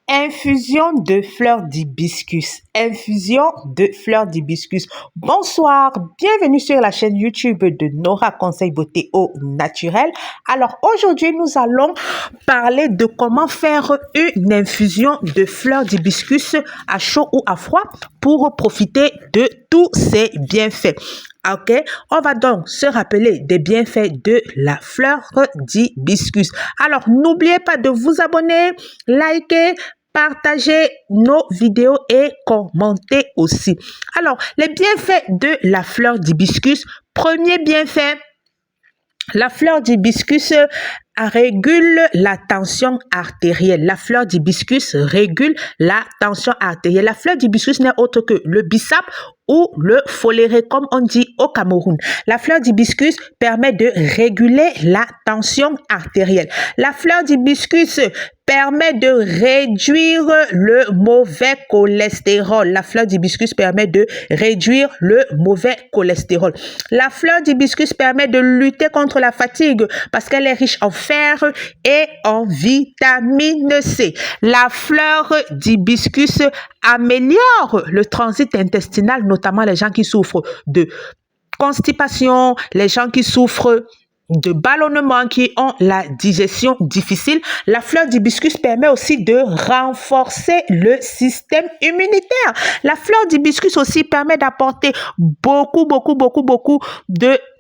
Infusion de fleurs d'hibiscus. Infusion de fleurs d'hibiscus. Bonsoir, bienvenue sur la chaîne YouTube de Nora Conseil Beauté au Naturel. Alors aujourd'hui, nous allons parler de comment faire une infusion de fleurs d'hibiscus à chaud ou à froid pour profiter de tous ces bienfaits. Ok, on va donc se rappeler des bienfaits de la fleur d'hibiscus. Alors, n'oubliez pas de vous abonner, liker, partager nos vidéos et commenter aussi. Alors, les bienfaits de la fleur d'hibiscus. Premier bienfait, la fleur d'hibiscus régule la tension artérielle. La fleur d'hibiscus régule la tension artérielle. La fleur d'hibiscus n'est autre que le bissap ou le foléré, comme on dit au Cameroun. La fleur d'hibiscus permet de réguler la tension artérielle. La fleur d'hibiscus permet de réduire le mauvais cholestérol. La fleur d'hibiscus permet de réduire le mauvais cholestérol. La fleur d'hibiscus permet de lutter contre la fatigue parce qu'elle est riche en fer et en vitamine C. La fleur d'hibiscus améliore le transit intestinal, notamment les gens qui souffrent de constipation, les gens qui souffrent de ballonnement, qui ont la digestion difficile. La fleur d'hibiscus permet aussi de renforcer le système immunitaire. La fleur d'hibiscus aussi permet d'apporter beaucoup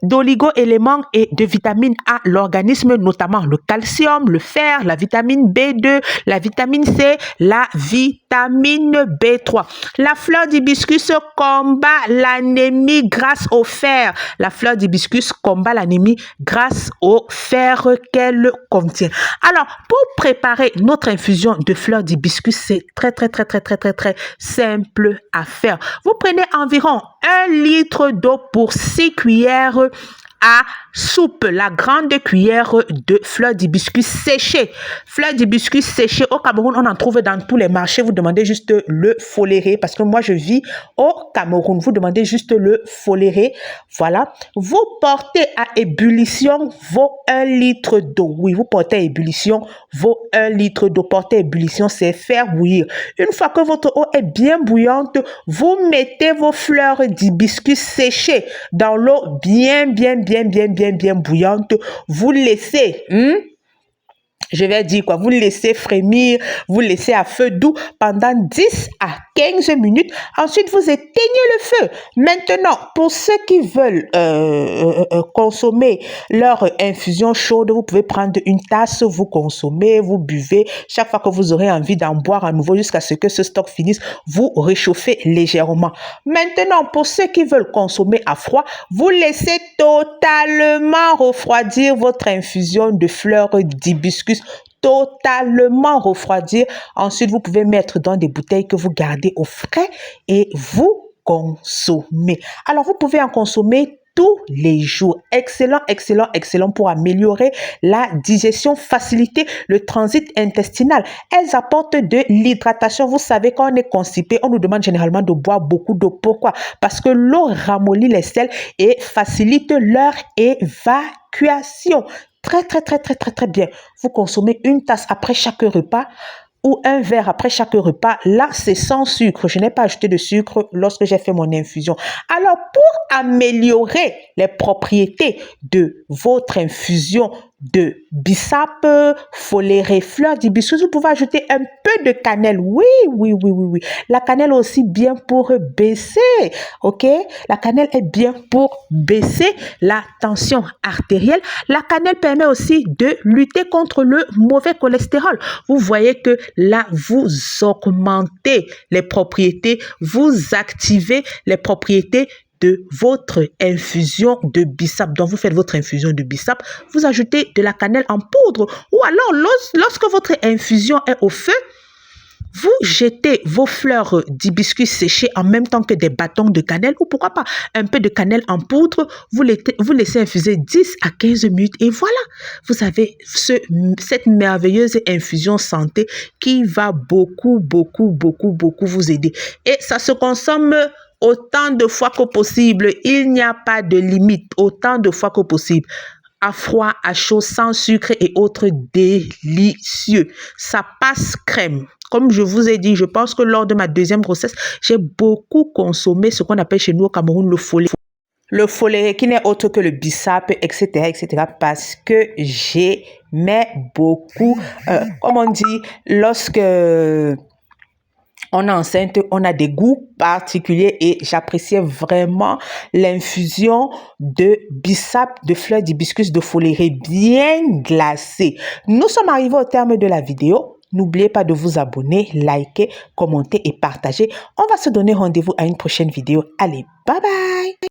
d'oligo-éléments et de vitamines à l'organisme, notamment le calcium, le fer, la vitamine B2, la vitamine C, la vitamine B3. La fleur d'hibiscus combat l'anémie grâce au fer. La fleur d'hibiscus combat l'anémie grâce au fer qu'elle contient. Alors, pour préparer notre infusion de fleurs d'hibiscus, c'est très simple à faire. Vous prenez environ 1 litre d'eau pour 6 cuillères à soupe, la grande cuillère de fleurs d'hibiscus séchées. Fleurs d'hibiscus séchées, au Cameroun, on en trouve dans tous les marchés. Vous demandez juste le foléré, parce que moi, je vis au Cameroun. Vous demandez juste le foléré. Voilà. Vous portez à ébullition vos 1 litre d'eau. Oui, vous portez à ébullition vos 1 litre d'eau. Porter à ébullition, c'est faire bouillir. Une fois que votre eau est bien bouillante, vous mettez vos fleurs d'hibiscus séchées dans l'eau bien bouillante. Vous laissez, je vais dire quoi, vous laissez frémir, vous laissez à feu doux pendant 10 à 15 minutes. Ensuite, vous éteignez le feu. Maintenant, pour ceux qui veulent consommer leur infusion chaude, vous pouvez prendre une tasse, vous consommez, vous buvez. Chaque fois que vous aurez envie d'en boire à nouveau jusqu'à ce que ce stock finisse, vous réchauffez légèrement. Maintenant, pour ceux qui veulent consommer à froid, vous laissez totalement refroidir votre infusion de fleurs d'hibiscus, totalement refroidir. Ensuite, vous pouvez mettre dans des bouteilles que vous gardez au frais et vous consommez. Alors, vous pouvez en consommer tous les jours. Excellent pour améliorer la digestion, faciliter le transit intestinal. Elles apportent de l'hydratation. Vous savez, quand on est constipé, on nous demande généralement de boire beaucoup d'eau. Pourquoi? Parce que l'eau ramollit les selles et facilite leur évacuation. Très bien. Vous consommez une tasse après chaque repas ou un verre après chaque repas. Là, c'est sans sucre. Je n'ai pas ajouté de sucre lorsque j'ai fait mon infusion. Alors, pour améliorer les propriétés de votre infusion de bissap, foléré, fleurs d'hibiscus, vous pouvez ajouter un peu de cannelle. Oui. La cannelle est aussi bien pour baisser, ok? La cannelle est bien pour baisser la tension artérielle. La cannelle permet aussi de lutter contre le mauvais cholestérol. Vous voyez que là, vous augmentez les propriétés, vous activez les propriétés de votre infusion de bissap. Donc, vous faites votre infusion de bissap, vous ajoutez de la cannelle en poudre. Ou alors, lorsque votre infusion est au feu, vous jetez vos fleurs d'hibiscus séchées en même temps que des bâtons de cannelle ou pourquoi pas un peu de cannelle en poudre. Vous laissez infuser 10 à 15 minutes et voilà, vous avez cette merveilleuse infusion santé qui va beaucoup vous aider. Et ça se consomme autant de fois que possible. Il n'y a pas de limite, autant de fois que possible. à froid, à chaud, sans sucre et autres délicieux. Ça passe crème. Comme je vous ai dit, je pense que lors de ma deuxième grossesse, j'ai beaucoup consommé ce qu'on appelle chez nous au Cameroun le follet. Le follet qui n'est autre que le bissap, etc., etc., parce que j'aimais beaucoup, comme on dit, lorsque on est enceinte, on a des goûts particuliers et j'appréciais vraiment l'infusion de bissap, de fleurs d'hibiscus, de foléré bien glacé. Nous sommes arrivés au terme de la vidéo. N'oubliez pas de vous abonner, liker, commenter et partager. On va se donner rendez-vous à une prochaine vidéo. Allez, bye bye!